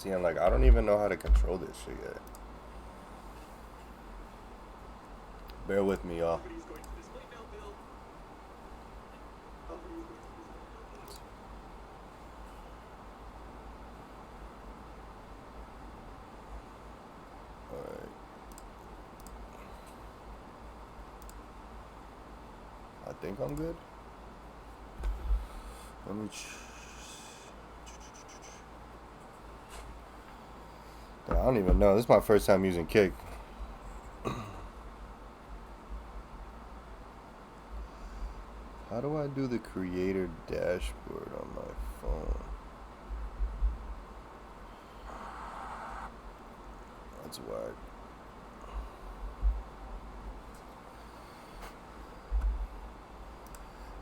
See, I'm like, I don't even know how to control this shit yet. Bear with me, y'all. Alright. I think I'm good. Let me... I don't even know. This is my first time using Kick. How do I do the creator dashboard on my phone? That's whack.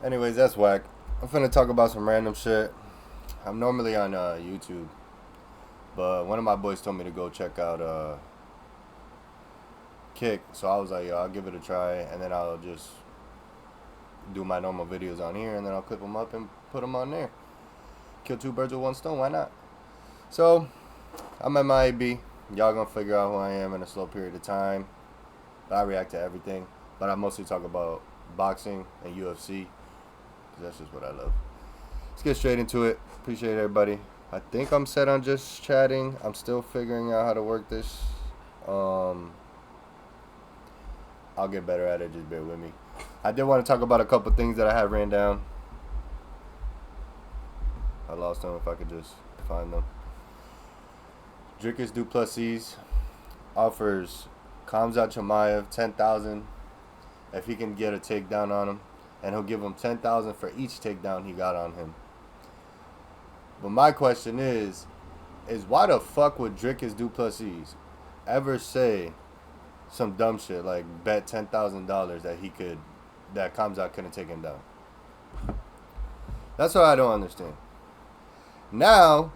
Anyways, that's whack. I'm finna talk about some random shit. I'm normally on YouTube, but one of my boys told me to go check out Kick, so I was like, yo, I'll give it a try, and then I'll just do my normal videos on here, and then I'll clip them up and put them on there. Kill two birds with one stone, why not? So, I'm at MIAB. Y'all gonna figure out who I am in a slow period of time. But I react to everything, but I mostly talk about boxing and UFC, because that's just what I love. Let's get straight into it. Appreciate everybody. I think I'm set on just chatting. I'm still figuring out how to work this. I'll get better at it, just bear with me. I did want to talk about a couple things that I had written down. I lost them, if I could just find them. Dricus du Plessis offers Khamzat Chimaev $10,000 if he can get a takedown on him, and he'll give him $10,000 for each takedown he got on him. But my question is why the fuck would Dricus du Plessis ever say some dumb shit like bet $10,000 that Khamzat couldn't take him down? That's what I don't understand. Now,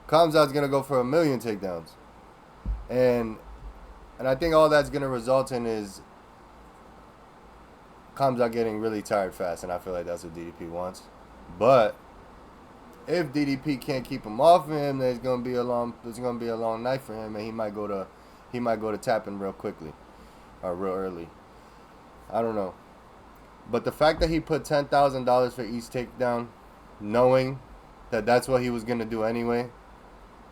Khamzat's gonna go for 1,000,000 takedowns, and I think all that's gonna result in is Khamzat getting really tired fast, and I feel like that's what DDP wants. But if DDP can't keep him off him, there's gonna be a long night for him, and he might go to tapping real quickly or real early. I don't know. But the fact that he put $10,000 for each takedown, knowing that that's what he was gonna do anyway,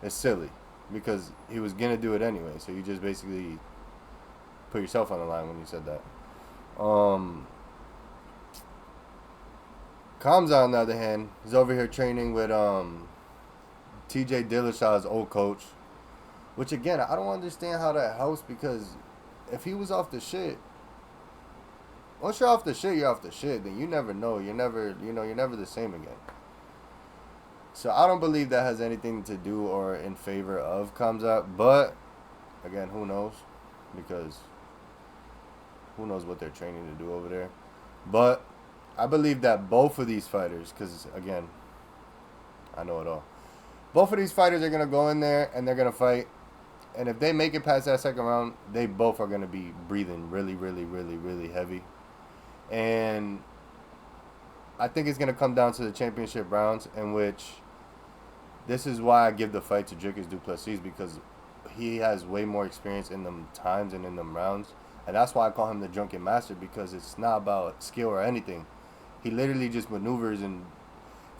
is silly, because he was gonna do it anyway. So you just basically put yourself on the line when you said that. Khamzat, on the other hand, is over here training with TJ Dillashaw's old coach, which again, I don't understand how that helps, because if he was off the shit, once you're off the shit, you're off the shit. Then you never know. You're never the same again. So I don't believe that has anything to do or in favor of Khamzat. But again, who knows? Because who knows what they're training to do over there. But I believe that both of these fighters, because again, I know it all. Both of these fighters are going to go in there and they're going to fight. And if they make it past that second round, they both are going to be breathing really, really, really, really heavy. And I think it's going to come down to the championship rounds, in which this is why I give the fight to Dricus du Plessis, because he has way more experience in them times and in them rounds. And that's why I call him the drunken master, because it's not about skill or anything. He literally just maneuvers and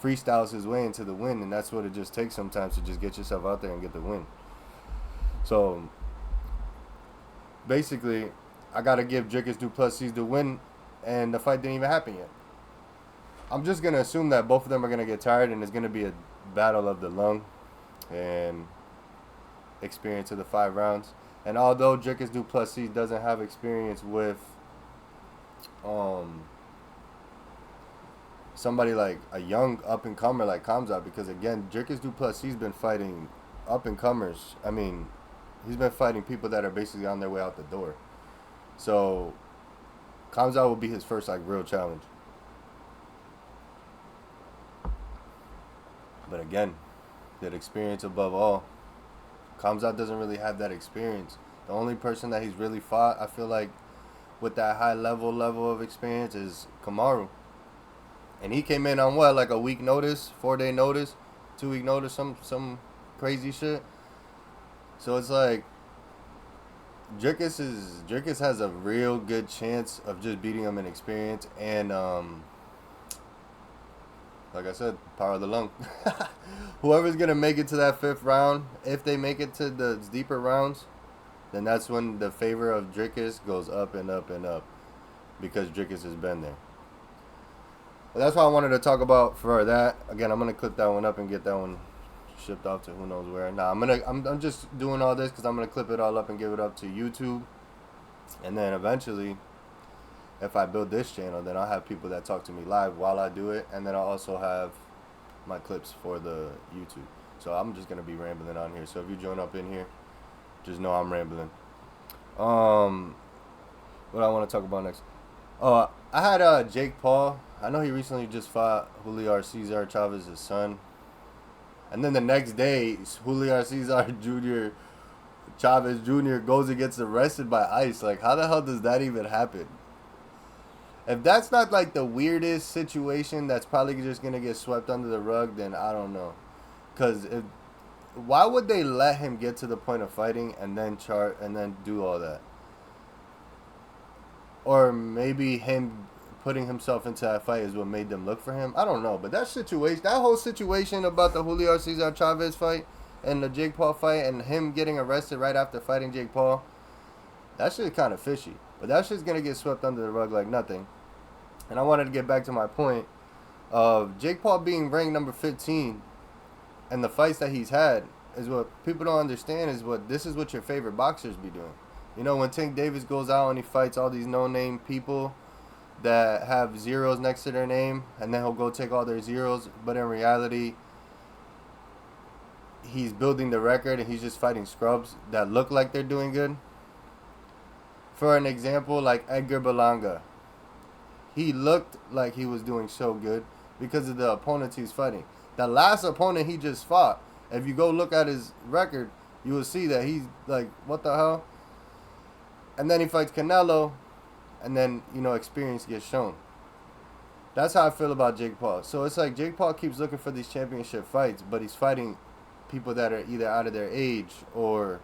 freestyles his way into the win, and that's what it just takes sometimes, to just get yourself out there and get the win. So basically, I got to give Dricus du Plessis the win, and the fight didn't even happen yet. I'm just going to assume that both of them are going to get tired, and it's going to be a battle of the lung and experience of the 5 rounds. And although Dricus du Plessis doesn't have experience with somebody like a young up-and-comer like Khamzat, because again, Dricus du Plessis been fighting up-and-comers. I mean, he's been fighting people that are basically on their way out the door. So Khamzat will be his first real challenge. But again, that experience above all. Khamzat doesn't really have that experience. The only person that he's really fought, I feel like, with that high level of experience is Kamaru. And he came in on a week notice, 4-day notice, 2-week notice, some crazy shit. So it's like Dricus has a real good chance of just beating him in experience and like I said, power of the lung. Whoever's gonna make it to that fifth round, if they make it to the deeper rounds, then that's when the favor of Dricus goes up and up and up because Dricus has been there. But that's what I wanted to talk about for that. Again, I'm gonna clip that one up and get that one shipped off to who knows where. Nah, I'm just doing all this because I'm gonna clip it all up and give it up to YouTube, and then eventually, if I build this channel, then I'll have people that talk to me live while I do it, and then I'll also have my clips for the YouTube. So I'm just gonna be rambling on here. So if you join up in here, just know I'm rambling. What I want to talk about next? Oh, I had Jake Paul. I know he recently just fought Julio Cesar Chavez's son. And then the next day, Julio Cesar Jr. Chavez Jr. goes and gets arrested by ICE. Like, how the hell does that even happen? If that's not like the weirdest situation that's probably just going to get swept under the rug, then I don't know. Because why would they let him get to the point of fighting and then do all that? Or maybe him putting himself into that fight is what made them look for him. I don't know, but that whole situation about the Julio Cesar Chavez fight and the Jake Paul fight and him getting arrested right after fighting Jake Paul, that shit is kind of fishy. But that shit's gonna get swept under the rug like nothing. And I wanted to get back to my point of Jake Paul being ranked number 15 and the fights that he's had is what people don't understand this is what your favorite boxers be doing. You know, when Tank Davis goes out and he fights all these no-name people that have zeros next to their name, and then he'll go take all their zeros, but in reality, he's building the record and he's just fighting scrubs that look like they're doing good. For an example, like Edgar Berlanga, he looked like he was doing so good because of the opponents he's fighting. The last opponent he just fought, if you go look at his record, you will see that he's like, what the hell? And then he fights Canelo, and then, you know, experience gets shown. That's how I feel about Jake Paul. So it's like Jake Paul keeps looking for these championship fights, but he's fighting people that are either out of their age or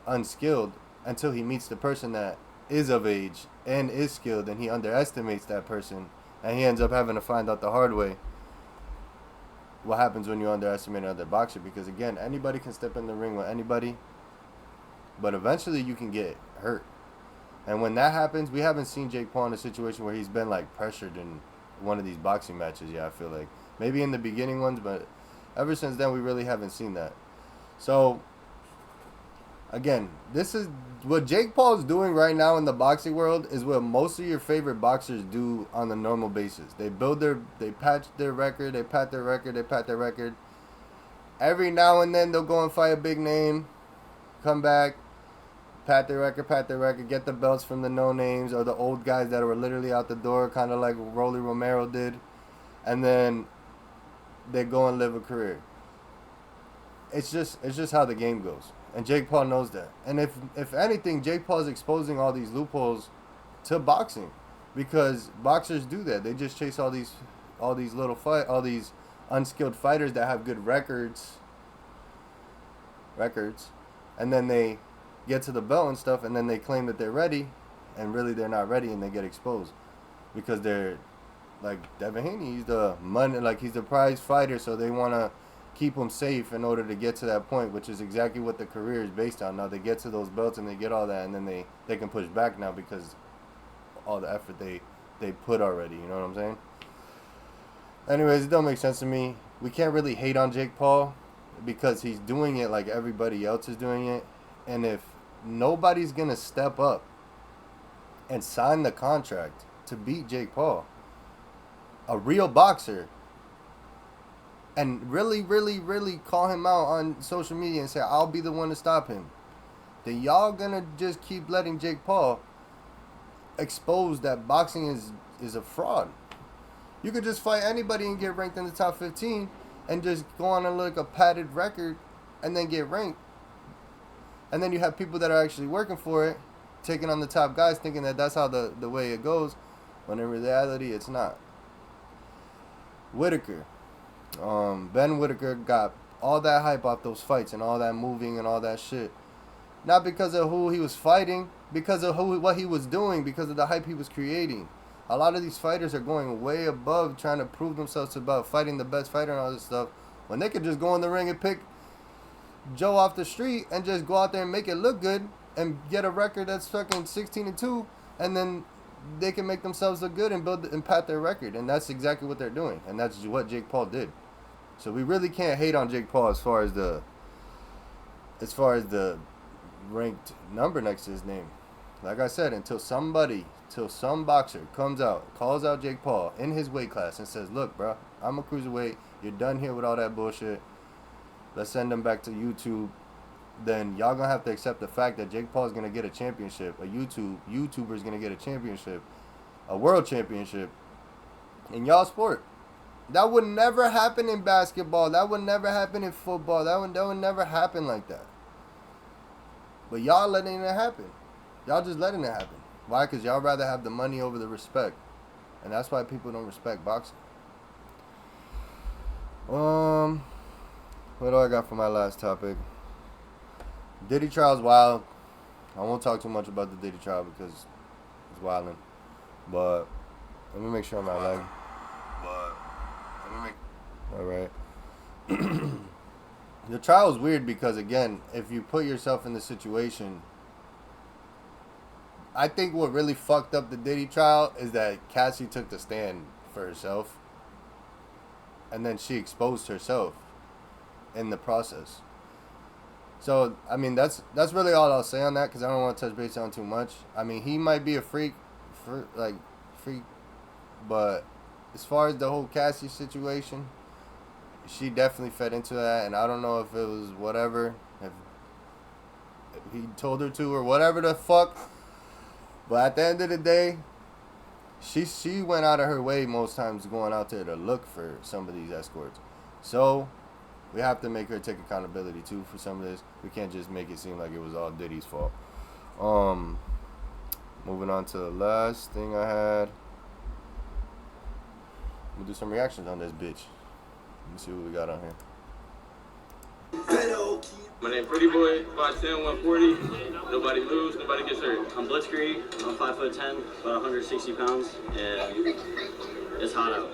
unskilled until he meets the person that is of age and is skilled, and he underestimates that person, and he ends up having to find out the hard way what happens when you underestimate another boxer. Because again, anybody can step in the ring with anybody, but eventually you can get hurt. And when that happens, we haven't seen Jake Paul in a situation where he's been like pressured in one of these boxing matches yet. I feel like maybe in the beginning ones, but ever since then we really haven't seen that. So again, this is what Jake Paul is doing right now in the boxing world is what most of your favorite boxers do on a normal basis. They patch their record, they pat their record. Every now and then they'll go and fight a big name, come back, pat their record, get the belts from the no-names or the old guys that were literally out the door, kind of like Rolly Romero did, and then they go and live a career. It's just how the game goes, and Jake Paul knows that. And if anything, Jake Paul is exposing all these loopholes to boxing, because boxers do that. They just chase all these unskilled fighters that have good records, and then they get to the belt and stuff, and then they claim that they're ready, and really they're not ready, and they get exposed because they're like Devin Haney. He's the money, like he's the prize fighter, so they want to keep him safe in order to get to that point, which is exactly what the career is based on. Now they get to those belts and they get all that, and then they can push back now because all the effort they put already. You know what I'm saying? Anyways, it don't make sense to me. We can't really hate on Jake Paul because he's doing it like everybody else is doing it, and if nobody's going to step up and sign the contract to beat Jake Paul, a real boxer, and really, really, really call him out on social media and say, I'll be the one to stop him, then y'all going to just keep letting Jake Paul expose that boxing is a fraud. You could just fight anybody and get ranked in the top 15 and just go on and look a padded record and then get ranked. And then you have people that are actually working for it, taking on the top guys, thinking that that's how the way it goes, when in reality it's not. Whitaker. Ben Whitaker got all that hype off those fights and all that moving and all that shit. Not because of who he was fighting, because of what he was doing, because of the hype he was creating. A lot of these fighters are going way above trying to prove themselves about fighting the best fighter and all this stuff, when they could just go in the ring and pick Joe off the street and just go out there and make it look good and get a record that's fucking 16-2, and then they can make themselves look good and build and pat their record. And that's exactly what they're doing, and that's what Jake Paul did. So we really can't hate on Jake Paul as far as the ranked number next to his name. Like I said, until some boxer comes out, calls out Jake Paul in his weight class and says, look, bro, I'm a cruiserweight, you're done here with all that bullshit, let's send him back to YouTube, then y'all gonna have to accept the fact that Jake Paul is gonna get a championship, a YouTuber is gonna get a championship, a world championship in y'all sport. That would never happen in basketball. That would never happen in football. That would never happen like that. But y'all letting it happen. Y'all just letting it happen. Why? Because y'all rather have the money over the respect. And that's why people don't respect boxing. What do I got for my last topic? Diddy trial's wild. I won't talk too much about the Diddy trial because it's wilding. But let me make sure I'm not lagging. Alright. The trial is weird because, again, if you put yourself in the situation, I think what really fucked up the Diddy trial is that Cassie took the stand for herself, and then she exposed herself in the process. So, I mean, that's really all I'll say on that, because I don't want to touch base on too much. I mean, he might be a freak, but as far as the whole Cassie situation, she definitely fed into that, and I don't know if it was whatever, if he told her to or whatever the fuck. But at the end of the day, she went out of her way most times going out there to look for some of these escorts. So we have to make her take accountability too for some of this. We can't just make it seem like it was all Diddy's fault. Moving on to the last thing I had. We'll do some reactions on this bitch. Let me see what we got on here. My name Pretty Boy, 5'10", 140. Nobody moves, nobody gets hurt. I'm Blitzkrieg. I'm 5'10", about 160 pounds, and it's hot out.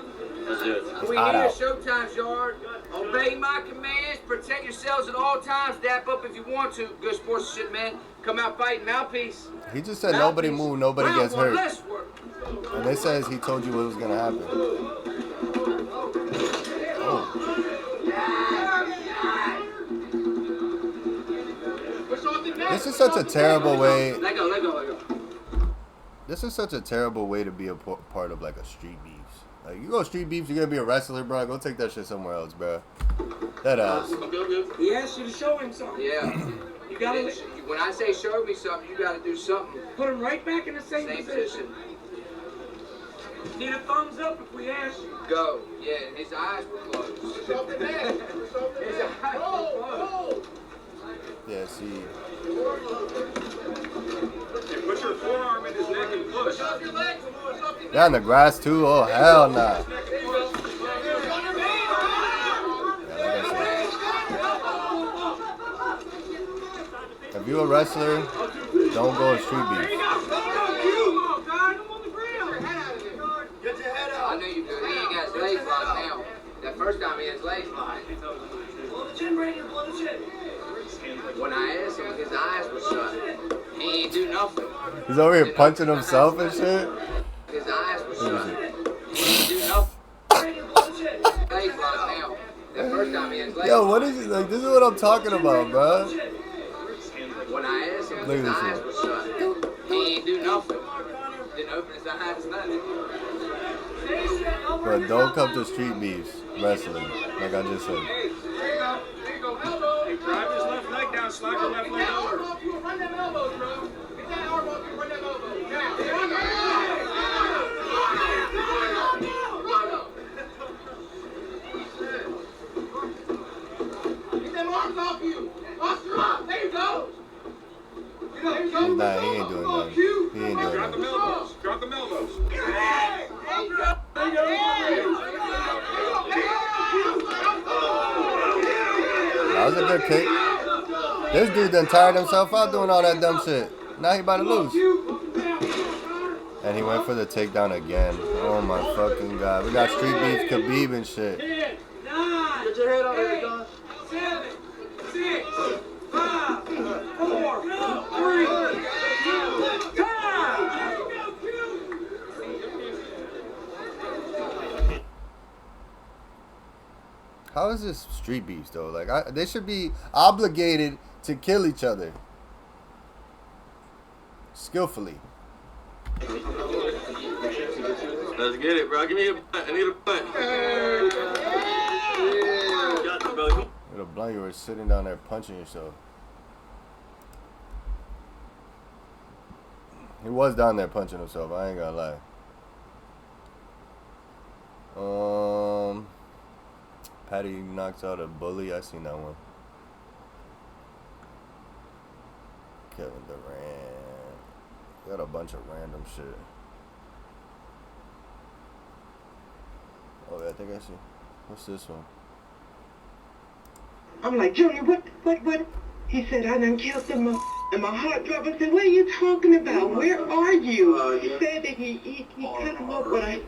Let's do it. We here at Showtime's yard. Obey my commands. Protect yourselves at all times. Dap up if you want to. Good sportsmanship, man. Come out fighting. Mouthpiece. He just said nobody move, nobody gets hurt. And it says he told you what was gonna happen. This is such a terrible way. Let go. This is such a terrible way to be a part of like a street beefs. Like, you go street beefs, you're gonna be a wrestler, bro. Go take that shit somewhere else, bro. That ass. He asked you to show him something. Yeah. You gotta. When I say show me something, you gotta do something. Put him right back in the same position. Need a thumbs up if we ask you. Go. Yeah, his eyes were closed. His eyes were closed. Yeah, see. Put your forearm in his neck and push. They're on the grass too? Oh, hell nah. If you're a wrestler, don't go to street beef. I know you do. He ain't got his legs locked now. That first time he had his legs locked. When I asked him, his eyes were shut. He ain't do nothing. He's over here punching himself and shit. His eyes were shut. He ain't do nothing. Legs locked now. That first time he had his legs Yo, what is it? Like, this is what I'm talking about, bro. When I asked him, his eyes were shut. He ain't do nothing. Didn't open his eyes, nothing. But don't come to street beefs wrestling, like I just said. Hey, drive his left leg down, slide your left leg over. Run them elbows, bro. Get that arm up and run them elbows. Get them arms off you. Oscar up. There you go. He ain't doing nothing. He ain't doing Drop nothing. them elbows. Drop them elbows. That was a good kick. This dude done tired himself out doing all that dumb shit. Now he about to lose. And he went for the takedown again. Oh my fucking god. We got street beef, Khabib and shit. 10, 9, get your head on there, Don. 7, 6, 5, 4, 3, 2, time. How is this street beef though? Like they should be obligated to kill each other skillfully. Let's get it, bro. Give me a butt. I need a butt. Got you, bro. With a blunt, you were sitting down there punching yourself. He was down there punching himself. I ain't gonna lie. Patty knocks out a bully. I seen that one. Kevin Durant. Got a bunch of random shit. Oh, yeah, I think I see. What's this one? I'm like, Junior, what? He said, I done killed them. And my heart dropped. I said, what are you talking about? Where are you? He said that he cut him up with a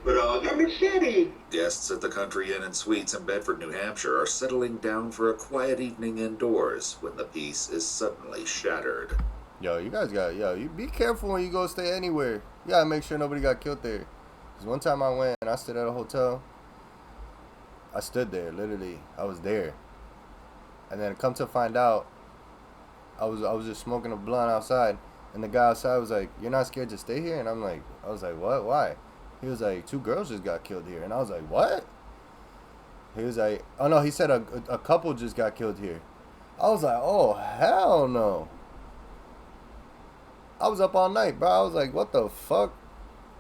machete. Guests at the Country Inn and Suites in Bedford, New Hampshire are settling down for a quiet evening indoors when the peace is suddenly shattered. Yo, you guys got, you be careful when you go stay anywhere. You gotta make sure nobody got killed there. Because one time I went and I stayed at a hotel. I stood there, literally. I was there. And then come to find out, I was just smoking a blunt outside, and the guy outside was like, "You're not scared to stay here?" And I was like, "What? Why?" He was like, "2 girls just got killed here." And I was like, "What?" He was like, "Oh no," he said a couple just got killed here. I was like, "Oh hell no." I was up all night, bro. I was like, "What the fuck?"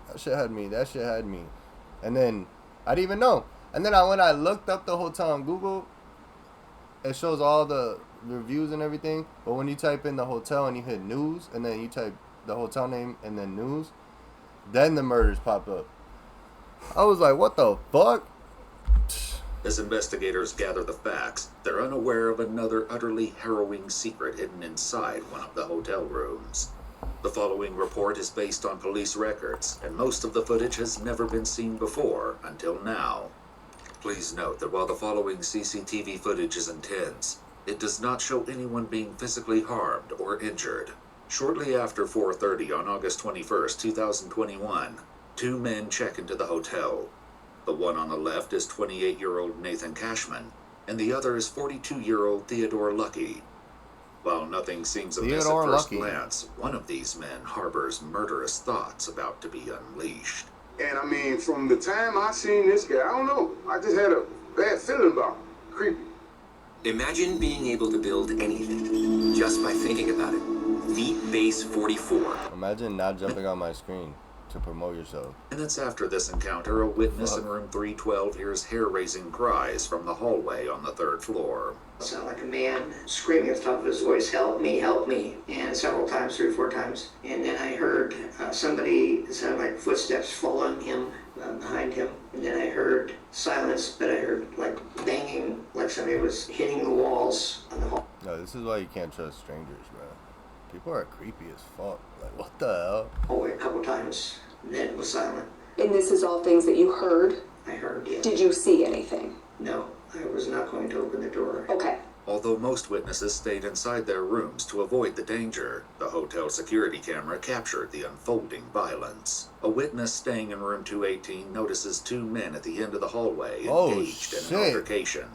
That shit had me. And then I didn't even know. And then when I looked up the hotel on Google, it shows all the reviews and everything, but when you type in the hotel and you hit news and then you type the hotel name and then news, then the murders pop up. I was like, what the fuck? As investigators gather the facts, they're unaware of another utterly harrowing secret hidden inside one of the hotel rooms. The following report is based on police records, and most of the footage has never been seen before until now. Please note that while the following CCTV footage is intense, it does not show anyone being physically harmed or injured. Shortly after 4:30 on August 21st, 2021, 2 men check into the hotel. The one on the left is 28-year-old Nathan Cashman, and the other is 42-year-old Theodore Lucky. While nothing seems amiss at first glance, one of these men harbors murderous thoughts about to be unleashed. And I mean, from the time I seen this guy, I don't know, I just had a bad feeling about him. Creepy. Imagine being able to build anything just by thinking about it. Deep Base 44. Imagine not jumping on my screen to promote yourself. Minutes after this encounter, a witness in room 312 hears hair-raising cries from the hallway on the 3rd floor. It sounded like a man screaming at the top of his voice, help me, and several times, 3 or 4 times. And then I heard somebody, it sounded like footsteps following him behind him. And then I heard silence, but I heard like banging, like somebody was hitting the walls on the hall. No, this is why you can't trust strangers, bro. People are creepy as fuck. Like, what the hell? Hallway a couple times, and then it was silent. And this is all things that you heard? I heard, yeah. Did you see anything? No, I was not going to open the door. Okay. Although most witnesses stayed inside their rooms to avoid the danger, the hotel security camera captured the unfolding violence. A witness staying in room 218 notices 2 men at the end of the hallway engaged in an altercation.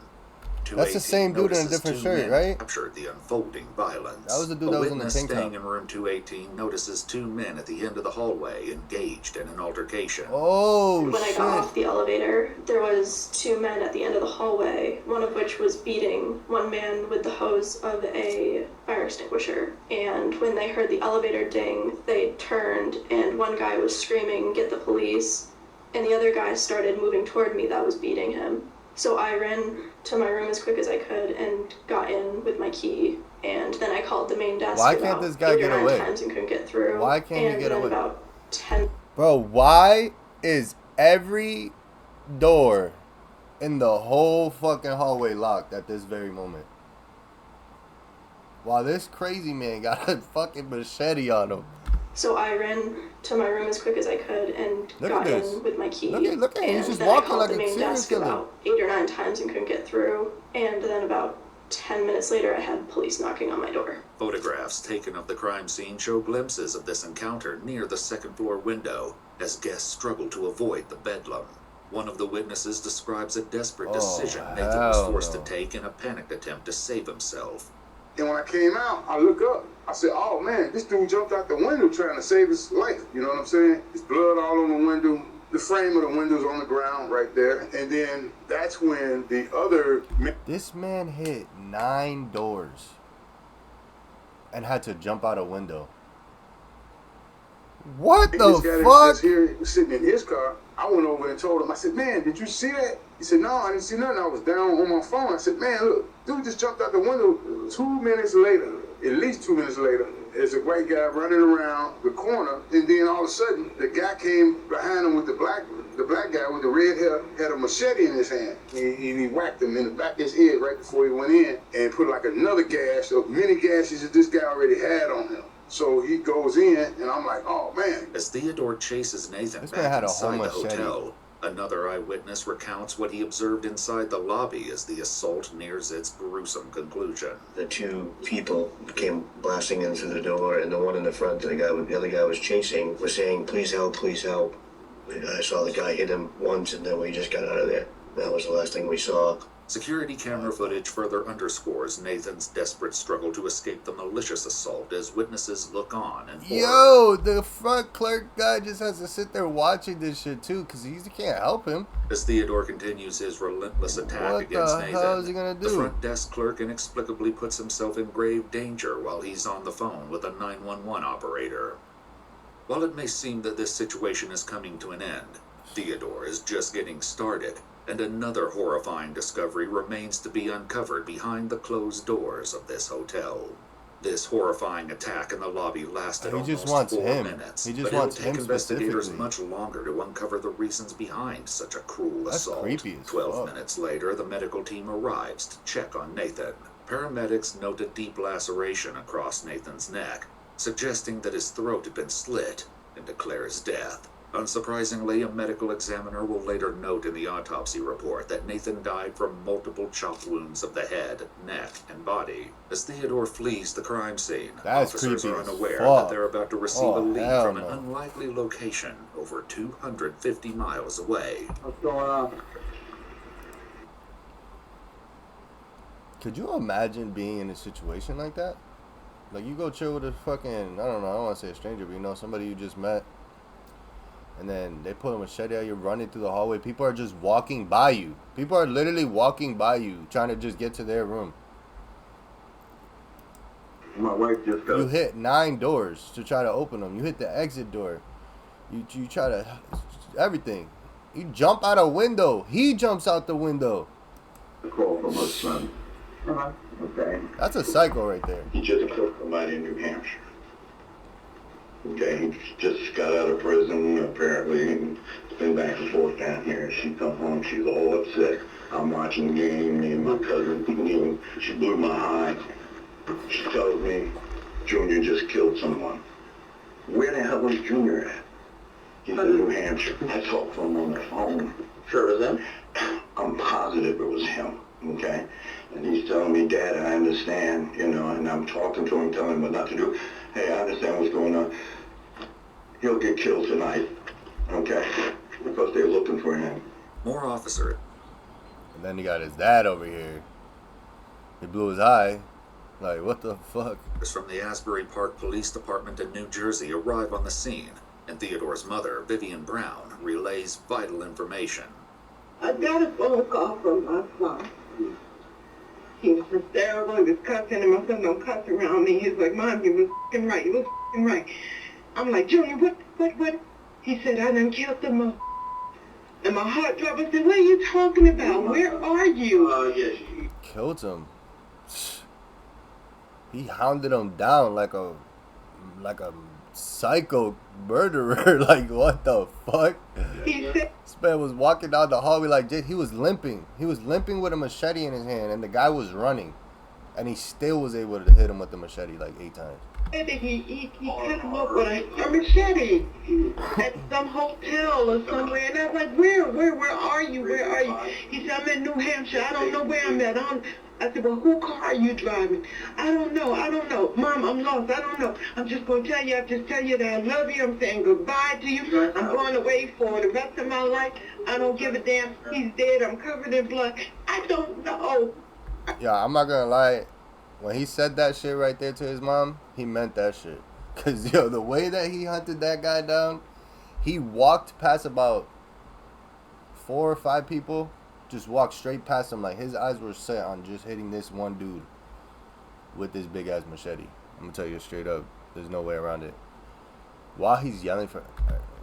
That's the same dude in a different shirt, right? Captured the unfolding violence. That was the dude that was in the tank top. A witness staying in room 218 notices 2 men at the end of the hallway engaged in an altercation. Oh, When I got off the elevator, there was 2 men at the end of the hallway, one of which was beating one man with the hose of a fire extinguisher. And when they heard the elevator ding, they turned, and one guy was screaming, "Get the police," and the other guy started moving toward me that was beating him. So I ran to my room as quick as I could and got in with my key, and then I called the main desk. Why can't this guy get away? Times and couldn't get through. Why can't he get away? About 10. Bro, why is every door in the whole fucking hallway locked at this very moment? while this crazy man got a fucking machete on him. So I ran to my room as quick as I could and got in with my key. Look at him. He's And just then I walking called like the a main serial desk killer. about 8 or 9 times and couldn't get through. And then about 10 minutes later, I had police knocking on my door. Photographs taken of the crime scene show glimpses of this encounter near the second-floor window as guests struggle to avoid the bedlam. One of the witnesses describes a desperate decision Nathan was forced to take in a panicked attempt to save himself. And when I came out, I look up. I said, oh man, this dude jumped out the window trying to save his life. You know what I'm saying? There's blood all on the window. The frame of the window's on the ground right there. And then that's when the other... This man hit 9 doors and had to jump out a window. What the fuck? That's here sitting in his car. I went over and told him, I said, man, did you see that? He said, no, I didn't see nothing. I was down on my phone. I said, man, look, dude just jumped out the window. 2 minutes later, at least 2 minutes later, there's a white guy running around the corner, and then all of a sudden, the guy came behind him with the black guy with the red hair, had a machete in his hand. He whacked him in the back of his head right before he went in, and put like another gash, of many gashes that this guy already had on him. So he goes in, and I'm like, oh man. As Theodore chases Nathan back inside the hotel, another eyewitness recounts what he observed inside the lobby as the assault nears its gruesome conclusion. The 2 people came blasting in through the door, and the one in the front, the other guy was chasing, was saying, please help, please help. I saw the guy hit him once, and then we just got out of there. That was the last thing we saw. Security camera footage further underscores Nathan's desperate struggle to escape the malicious assault as witnesses look on and Yo, the front clerk guy just has to sit there watching this shit too, because he can't help him. As Theodore continues his relentless attack against Nathan, hell is he gonna do? The front desk clerk inexplicably puts himself in grave danger while he's on the phone with a 911 operator. While it may seem that this situation is coming to an end, Theodore is just getting started. And another horrifying discovery remains to be uncovered behind the closed doors of this hotel. This horrifying attack in the lobby lasted almost 4 minutes, He just but wants it would take investigators specifically. much longer to uncover the reasons behind such a cruel assault. Creepy as 12 fuck. minutes later, the medical team arrives to check on Nathan. Paramedics note a deep laceration across Nathan's neck, suggesting that his throat had been slit, and declare his death. Unsurprisingly, a medical examiner will later note in the autopsy report that Nathan died from multiple chop wounds of the head, neck, and body. As Theodore flees the crime scene, officers are unaware that they're about to receive a lead from an unlikely location over 250 miles away. What's going on? Could you imagine being in a situation like that? Like, you go chill with a fucking, I don't know, I don't want to say a stranger, but you know, somebody you just met. And then they pull a machete out, you're running through the hallway. People are just walking by you. People are literally walking by you, trying to just get to their room. My wife just got... You hit 9 doors to try to open them. You hit the exit door. You try to... everything. You jump out a window. He jumps out the window. A call from her son. Okay. That's a psycho right there. He just killed somebody in New Hampshire. Okay, he just got out of prison, apparently, and been back and forth down here. She come home, she's all upset. I'm watching the game, me and my cousin, she blew my eye. She tells me, Junior just killed someone. Where the hell was Junior at? He's in New Hampshire. I talked to him on the phone. Sure is him? I'm positive it was him, okay? And he's telling me, Dad, I understand, you know, and I'm talking to him, telling him what not to do. Hey, I understand what's going on. He'll get killed tonight, okay? Because they're looking for him. More officer. And then he got his dad over here. He blew his eye. Like, what the fuck? From the Asbury Park Police Department in New Jersey arrive on the scene, and Theodore's mother, Vivian Brown, relays vital information. I got a phone call from my son. He was hysterical, he was cussing, and my son don't cuss around me. He's like, Mom, you was f***ing right, you was f***ing right. I'm like, Junior, what? He said, I done killed them. And my heart dropped. I said, what are you talking about? Where are you? Yes. Killed him. He hounded him down like a psycho murderer. Like, what the fuck? He said, this man was walking down the hallway like he was limping. He was limping with a machete in his hand, and the guy was running. and he still was able to hit him with the machete like 8 times. He cut him up with a machete at some hotel or somewhere. And I was like, where are you? Where are you? He said, I'm in New Hampshire. I don't know where I'm at. I said, well, whose car are you driving? I don't know. Mom, I'm lost. I don't know. I'm just going to tell you. I just tell you that I love you. I'm saying goodbye to you. I'm going away for the rest of my life. I don't give a damn. He's dead. I'm covered in blood. I don't know. Yeah, I'm not going to lie. When he said that shit right there to his mom, he meant that shit. Because, yo, the way that he hunted that guy down, he walked past about 4 or 5 people, just walked straight past him. Like, his eyes were set on just hitting this one dude with this big-ass machete. I'm going to tell you straight up, there's no way around it. While he's yelling for...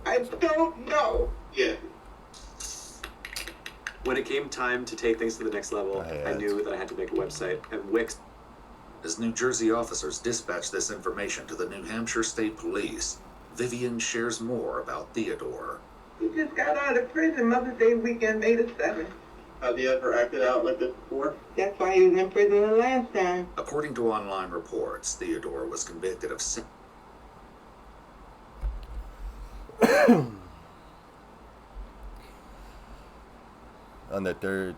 I don't know. Yeah. When it came time to take things to the next level, I knew that I had to make a website, and Wix... As New Jersey officers dispatch this information to the New Hampshire State Police, Vivian shares more about Theodore. He just got out of prison Mother's Day weekend, May the 7th. Have you ever acted out like this before? That's why he was in prison the last time. According to online reports, Theodore was convicted of under 13,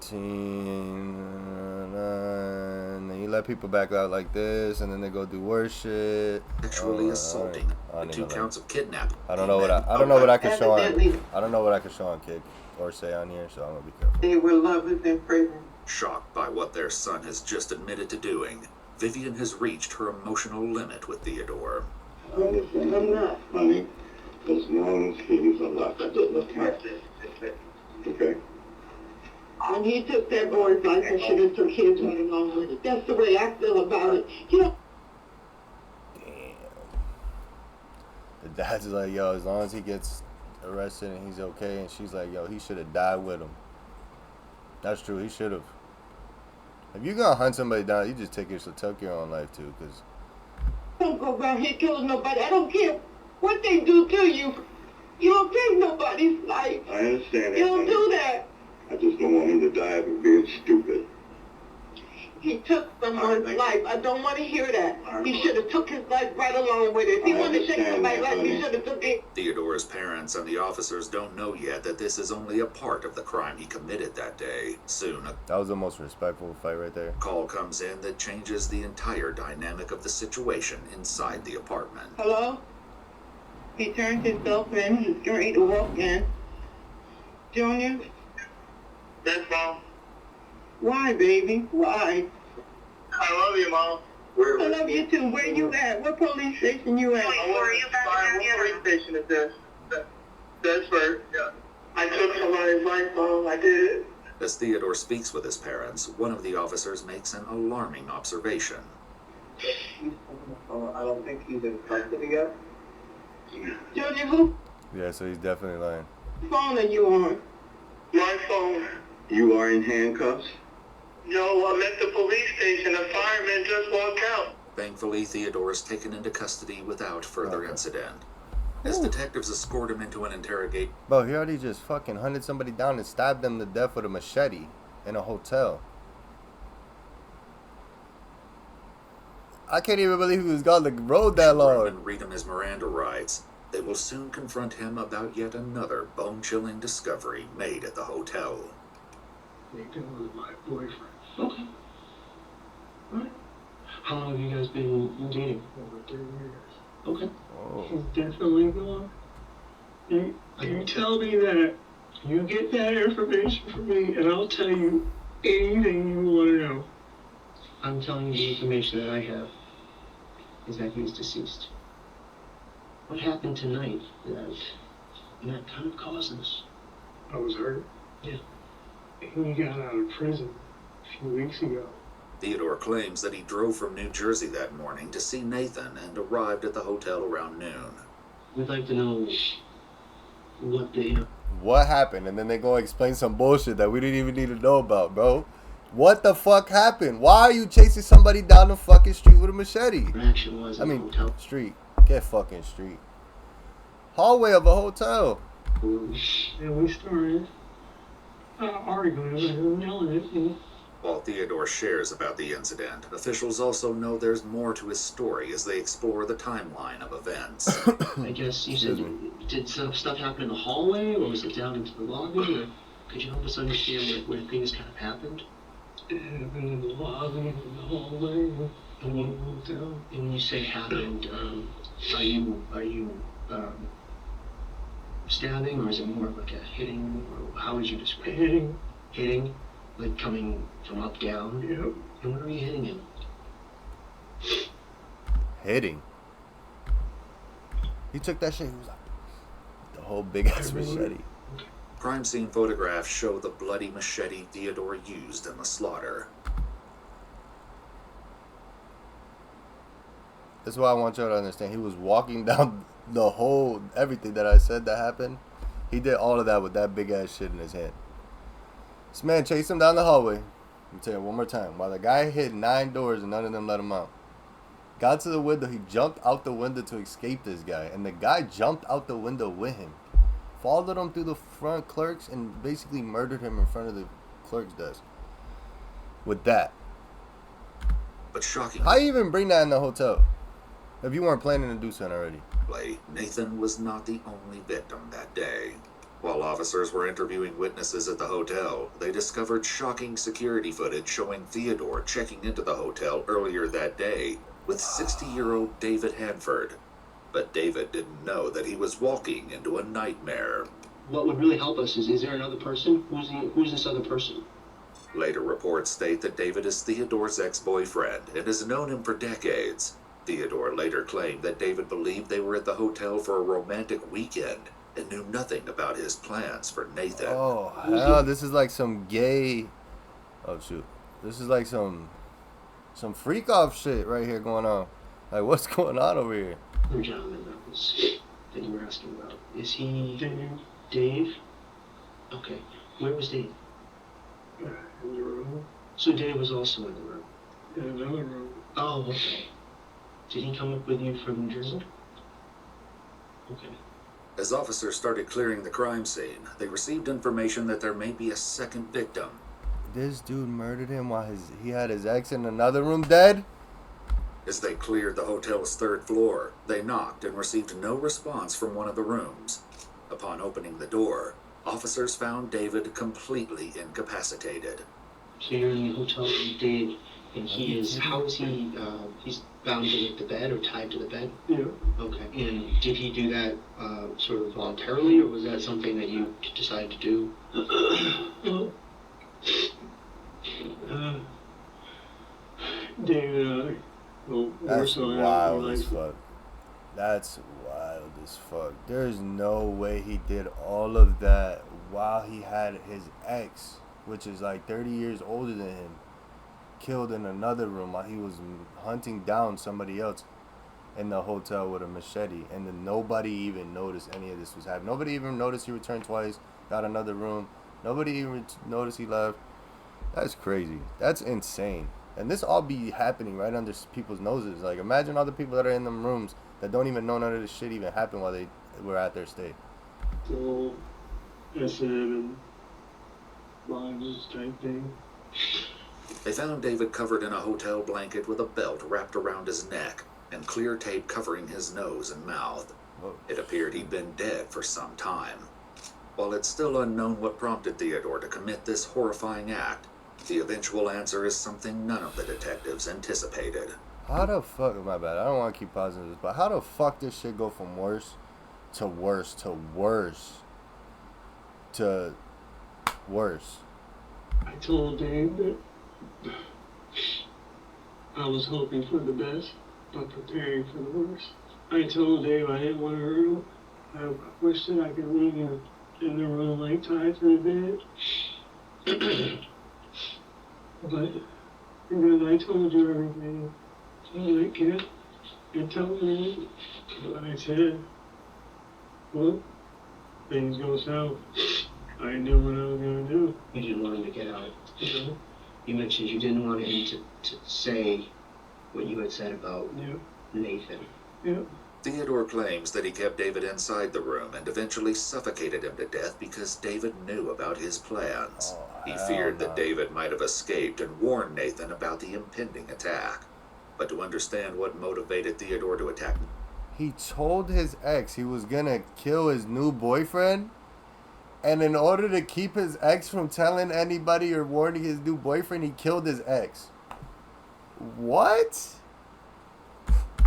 and you let people back out like this, and then they go do worse shit. Sexually assaulting, and 2 counts of kidnapping. I don't know what I can show on. I don't know what I can show on Kick or say on here, so I'm gonna be careful. They were lovers in prison. Shocked by what their son has just admitted to doing, Vivian has reached her emotional limit with Theodore. I'm not. Honey, as long as he's alive, I don't look at it. Okay? When he took that boy's life, I should have took his right along with it. That's the way I feel about it. You know. Damn. The dad's like, yo, as long as he gets arrested and he's okay, and she's like, yo, he should have died with him. That's true, he should have. If you're gonna hunt somebody down, you just take your own life too, because don't go around here killing nobody. I don't care what they do to you. You don't take nobody's life. I understand that. You don't do that. I just don't want him to die for being stupid. He took someone's life. I don't want to hear that. He should have took his life right along with it. If he wanted to take somebody's life, he should have took it. Theodore's parents and the officers don't know yet that this is only a part of the crime he committed that day. Soon, that was the most respectful fight right there. A call comes in that changes the entire dynamic of the situation inside the apartment. Hello? He turned himself in. He's getting ready to walk in. Junior? Yes, Mom. Why, baby? Why? I love you, Mom. I love you too. Where you at? What police station you at? What police station is this? That's right. Yeah. I took somebody's life, Mom. I did. As Theodore speaks with his parents, one of the officers makes an alarming observation. I don't think he's in custody yet. Junior, who Yeah, so he's definitely lying. phone are you on? My phone. You are in handcuffs? No, I'm at the police station. A fireman just walked out. Thankfully, Theodore is taken into custody without further incident. As detectives escort him into an interrogation. Bro, he already just fucking hunted somebody down and stabbed them to death with a machete in a hotel. I can't even believe he was gone the road that long. Read him his Miranda rights. They will soon confront him about yet another bone-chilling discovery made at the hotel. You're with my boyfriend. Okay. Alright. How long have you guys been dating? Over 3 years. Okay. Oh. He's definitely gone. You tell me that. You get that information from me, and I'll tell you anything you want to know. I'm telling you the information that I have is that he's deceased. What happened tonight that kind of caused this? I was hurt. Yeah. He got out of prison a few weeks ago. Theodore claims that he drove from New Jersey that morning to see Nathan and arrived at the hotel around noon. We'd like to know what happened, and then they go explain some bullshit that we didn't even need to know about, bro. What the fuck happened? Why are you chasing somebody down the fucking street with a machete? I mean, street. Get fucking street. Hallway of a hotel. And we started arguing and yelling at me. While Theodore shares about the incident, officials also know there's more to his story as they explore the timeline of events. I guess you said, did some stuff happen in the hallway, or was it down into the lobby, or could you help us understand where things kind of happened? It happened in the lobby, in the hallway, and when you say happened, are you stabbing, or is it more like a hitting, or how would you describe it? Hitting? Like coming from up, down? Yep. And what are you hitting him? Hitting? He took that shit, he was like, the whole big ass machete. Crime scene photographs show the bloody machete Theodore used in the slaughter. That's why I want y'all to understand. He was walking down the whole, everything that I said that happened. He did all of that with that big ass shit in his hand. This man chased him down the hallway. Let me tell you one more time. While the guy hit 9 doors and none of them let him out. Got to the window. He jumped out the window to escape this guy. And the guy jumped out the window with him. Followed him through the front clerks and basically murdered him in front of the clerk's desk. With that. But shocking. How you even bring that in the hotel? If you weren't planning to do something already. Nathan was not the only victim that day. While officers were interviewing witnesses at the hotel, they discovered shocking security footage showing Theodore checking into the hotel earlier that day with 60-year-old David Hanford. But David didn't know that he was walking into a nightmare. What would really help us is there another person? Who's this other person? Later reports state that David is Theodore's ex-boyfriend and has known him for decades. Theodore later claimed that David believed they were at the hotel for a romantic weekend and knew nothing about his plans for Nathan. Oh, hell, this is like some gay... Oh, shoot. This is like some freak-off shit right here going on. Like, what's going on over here? The gentleman that you were asking about. Is he... Dave? Okay. Where was Dave? In the room. So Dave was also in the room? In another room. Oh, okay. Did he come up with you from New Jersey? Okay. As officers started clearing the crime scene, they received information that there may be a second victim. This dude murdered him while he had his ex in another room dead? As they cleared the hotel's third floor, they knocked and received no response from one of the rooms. Upon opening the door, officers found David completely incapacitated. So you're in the hotel with Dave, and he is, how is he, he's bound to the bed or tied to the bed? Yeah. Okay. And did he do that sort of voluntarily, or was that something that you decided to do? David, that's wild as fuck. That's wild as fuck. There's no way he did all of that while he had his ex, which is like 30 years older than him, killed in another room while he was hunting down somebody else in the hotel with a machete, and then nobody even noticed any of this was happening. Nobody even noticed he returned twice, got another room. Nobody even noticed he left. That's crazy. That's insane. And this all be happening right under people's noses. Like, imagine all the people that are in them rooms that don't even know none of this shit even happened while they were at their stay. So, acid and limes type thing. They found David covered in a hotel blanket with a belt wrapped around his neck and clear tape covering his nose and mouth. It appeared he'd been dead for some time. While it's still unknown what prompted Theodore to commit this horrifying act, the eventual answer is something none of the detectives anticipated. How the fuck, my bad, I don't want to keep pausing this, but how the fuck this shit go from worse to worse to worse to worse? I told Dave that I was hoping for the best, but preparing for the worst. I told Dave I didn't want to hurt him. I wish that I could leave him in the room like tied to the bed. But because I told you everything, so I can't tell me what I said. Well, things go south. I knew what I was going to do. You didn't want him to get out. You mentioned you didn't want him to say what you had said about Nathan. Yeah. Theodore claims that he kept David inside the room and eventually suffocated him to death because David knew about his plans. He feared that David might have escaped and warned Nathan about the impending attack. But to understand what motivated Theodore to attack, he told his ex he was gonna kill his new boyfriend, and in order to keep his ex from telling anybody or warning his new boyfriend, he killed his ex. What?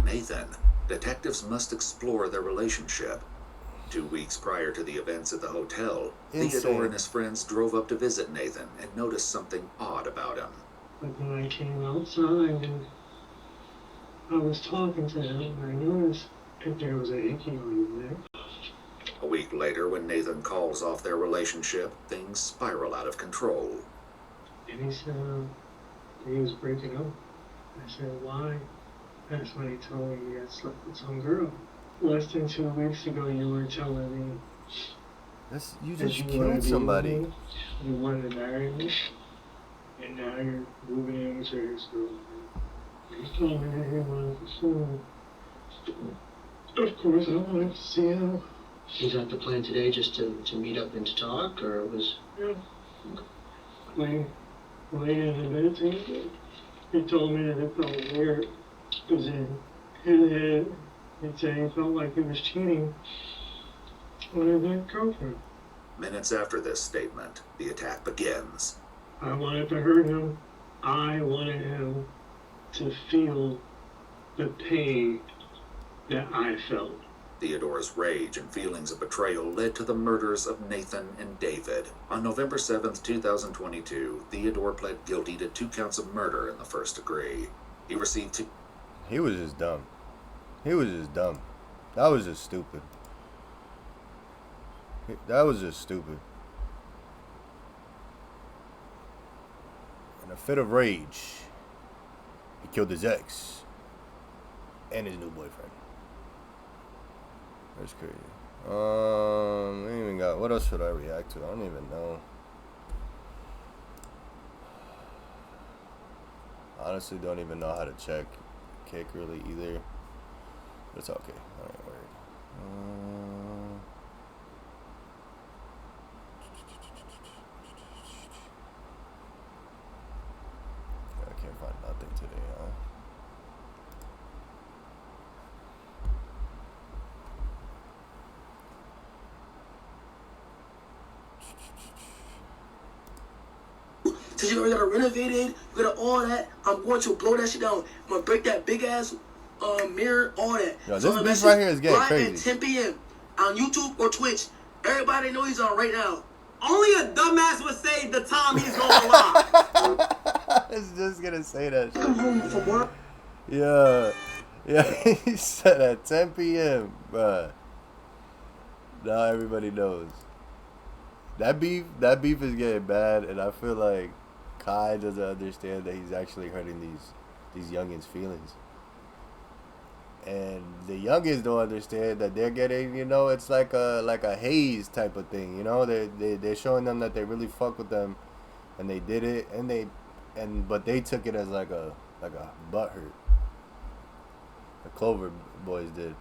Nathan, detectives must explore their relationship. 2 weeks prior to the events at the hotel, Theodore and his friends drove up to visit Nathan and noticed something odd about him. Like when I came outside and I was talking to him, I noticed that there was an icky on his neck. A week later, when Nathan calls off their relationship, things spiral out of control. And he said he was breaking up. I said, why? That's when he told me he had slept with some girl. Less than 2 weeks ago, you were telling me you just killed somebody. You wanted to marry me, and now you're moving in with your ex-girlfriend. He told me that he wanted to see me. Of course, I wanted to see him. Was that the plan today, just to meet up and to talk, or it was... Yeah. Laying in the bed together. He told me that it felt weird. Because in his head, he'd say he felt like he was cheating on his ex-girlfriend. Minutes after this statement, the attack begins. I wanted to hurt him. I wanted him to feel the pain that I felt. Theodore's rage and feelings of betrayal led to the murders of Nathan and David. On November 7th, 2022, Theodore pled guilty to 2 counts of murder in the first degree. He received 2... He was just dumb. He was just dumb. That was just stupid. That was just stupid. In a fit of rage, he killed his ex and his new boyfriend. That's crazy. I ain't even got. What else should I react to? I don't even know. Honestly, don't even know how to check kick really either. But it's okay. I ain't worried. I can't find nothing today, huh? Since you already got it renovated, you got all that, I'm going to blow that shit down. I'm going to break that big ass mirror, all that. Yo, this bitch right here is getting crazy. At 10 p.m. on YouTube or Twitch. Everybody know he's on right now. Only a dumbass would say the time he's going live. I was just gonna say that shit. Come home from work. Yeah, he said at 10 p.m., bruh. Now everybody knows. That beef is getting bad, and I feel like Kai doesn't understand that he's actually hurting these youngins' feelings. And the youngins don't understand that they're getting, it's like a haze type of thing, They're showing them that they really fuck with them, and they did it, but they took it as like a butt hurt. The Clover boys did,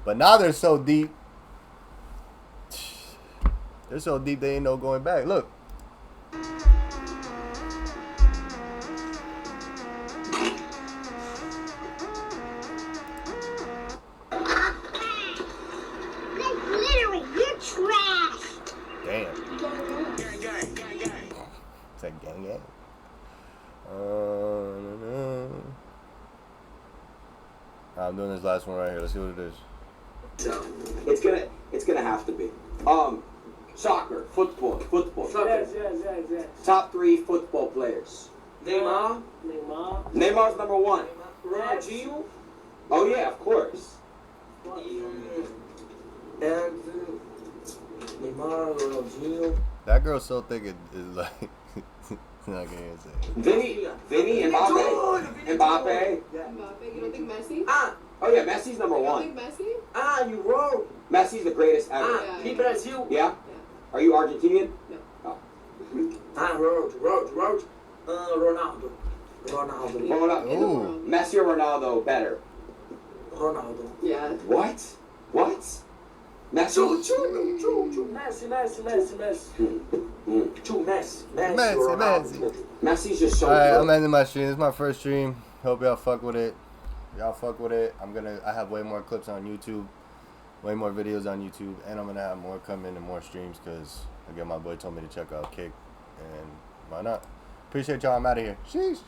but now they're so deep. They're so deep they ain't no going back. Look. Damn. Gang, gang, gang, gang. It's like gang gang. I'm doing this last one right here. Let's see what it is. So it's gonna have to be. Soccer, football. Yes. Top 3 football players. Neymar. Neymar's number 1. Ronaldinho. Oh yeah, of course. And Neymar, Ronaldinho. That girl's so thick it is like not gonna say it. Vinny, Mbappe. You don't think Messi? Oh yeah, Messi's number 1. You don't think Messi? You wrong. Messi's the greatest ever. Brazil. Yeah? Are you Argentinian? No. Oh. Ronaldo. Messi or Ronaldo better? Ronaldo. Yeah. What? What? Messi? True. Messi. True, Messi or Ronaldo. Messi's just so Alright, good. I'm ending my stream. This is my first stream. Hope y'all fuck with it. Y'all fuck with it. I have way more clips on YouTube. Way more videos on YouTube. And I'm gonna have more coming and more streams because again my boy told me to check out Kick. And why not? Appreciate y'all. I'm out of here. Sheesh.